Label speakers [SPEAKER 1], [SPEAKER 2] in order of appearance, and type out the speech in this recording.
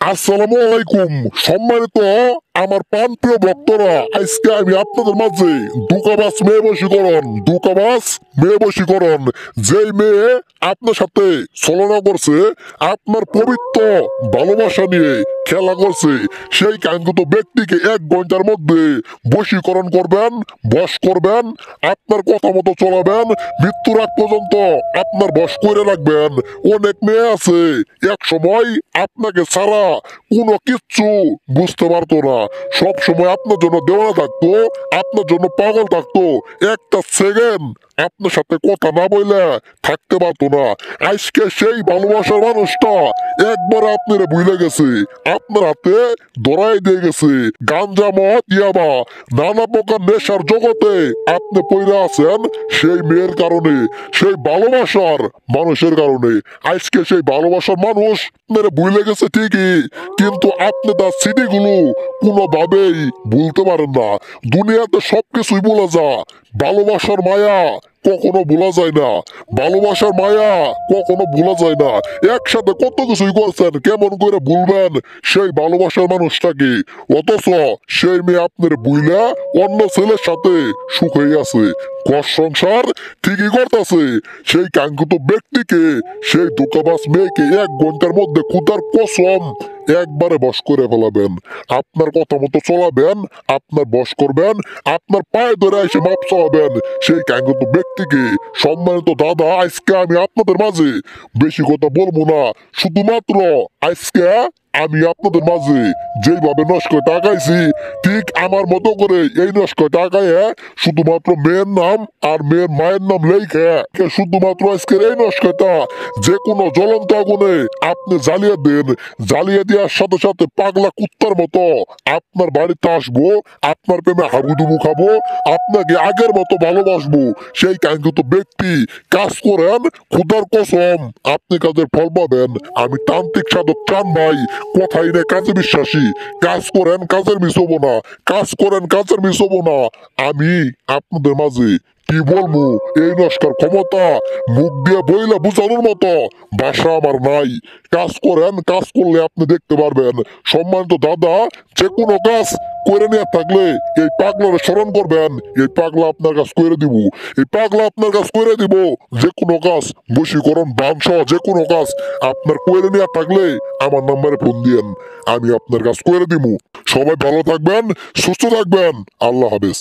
[SPEAKER 1] আসসালামু আলাইকুম। সম্মানিত আমার প্রাণপ্রিয় ভক্তরা, আজকে আমি আপনাদের মাঝে দুকাবাস মেয়ে বশীকরণ যেই মেয়ে আপনার সাথে ছলনা করছে, আপনার পবিত্র ভালোবাসা নিয়ে খেলা করছে, সেই কাঙ্ক্ষিত ব্যক্তিকে 1 ঘন্টার মধ্যে বশীকরণ করবেন, বশ করবেন, আপনার কথা মতো চলাবেন, মৃত্যুর আগ পর্যন্ত আপনার বশ করে রাখবেন। অনেক মেয়ে আছে এক সময় আপনাকে ছাড়া কোনো কিচ্ছু বুঝতে পারতো না, সব সময় আপনার জন্য দেওয়া থাকতো, আপনার জন্য পাগল থাকতো, একটা সেকেন্ড আপনার সাথে কথা না বললে থাকতে পারতো না। আজকে সেই ভালোবাসার মানুষটা একবার আপনারে ভুলে গেছে, আপনার হাতে ধরাই দিয়ে গেছে। গাঞ্জা মদ ইয়াবা নানা প্রকার নেশার জগতে আপনি পইরা আছেন সেই মেয়ের কারণে, সেই ভালোবাসার মানুষের কারণে। আজকে সেই ভালোবাসার মানুষ আপনারা ভুলে গেছে ঠিকই, কিন্তু আপনি তার স্মৃতিগুলো কোনোভাবেই ভুলতে পারেন না। দুনিয়াতে সবকিছুই ভোলা যায়, ভালোবাসার মায়া কখনো ভোলা যায় না, ভালোবাসার মায়া কখনো ভোলা যায় না। একসাথে কত কিছুই করছেন, কেমন করে ভুলবেন সেই ভালোবাসার মানুষটাকে? অথচ সেই মেয়ে আপনার বুইলা অন্য ছেলের সাথে সুখ হয়ে আছে, ঘর সংসার ঠিকই করতেছে। সেই কাঙ্ক্ষিত ব্যক্তিকে, সেই ধোঁকাবাজ মেয়েকে 1 ঘন্টার মধ্যে খুদার কসম একবারে বশ করে ফেলাবেন। আপনার কথা মতো চলাবেন, আপনার বশ করবেন, আপনার পায়ে ধরে এসে মাপ চাওয়াবেন সেই কাঙ্ক্ষিত ব্যক্তিকে। সম্মানিত দাদা, আজকে আমি আপনাদের মাঝে বেশি কথা বলবো না, শুধুমাত্র আজকে আমি আপনাদের মাঝে যেভাবে নস্কর টাকাইছি, ঠিক আমার মতো করে এই নস্কর টাকায় শুধুমাত্র মেয়ের নাম আর মেয়ের মায়ের নাম লেখে শুধুমাত্র আজকের এই নস্করটা যে কোনো জ্বলন্ত আগুনে আপনি জ্বালিয়ে দেন। জ্বালিয়ে দেওয়ার সাথে সাথে পাগলা কুত্তার মতো আপনার বাড়িতে আসবো, আপনার প্রেমে হাবুডুবু খাবো, আপনাকে আগের মতো ভালোবাসবো। সেই কাঙ্ক্ষিত ব্যক্তি কাজ করেন, খুদার কসম আপনি কাজের ফল পাবেন। আমি তান্ত্রিক সাধক চান ভাই, কথাই নেই কাজে বিশ্বাসী। কাজ করেন, কাজের মিস হবো না, কাজ করেন, কাজের মিস হবো না। আমি আপনাদের মাঝে কি বলবো, এই নস্কার ক্ষমতা মুখ দিয়ে বইলা বুঝানোর মতো ভাষা আমার নাই। কাজ করেন, কাজ করলে আপনি দেখতে পারবেন। সম্মানিত দাদা, যে কোনো কাজ করে নিয়ে থাকলে এই পাগলারে স্মরণ করবেন, এই পাগলা আপনার কাজ করে দিব, এই পাগলা আপনার কাজ করে দিব। যে কোনো কাজ, বশীকরণ, বাঞ্ছ, যে কোনো কাজ আপনার করে নিয়ে থাকলে আমার নাম্বারে ফোন দিয়েন, আমি আপনার কাজ করে দিব। সবাই ভালো থাকবেন, সুস্থ থাকবেন। আল্লাহ হাফেজ।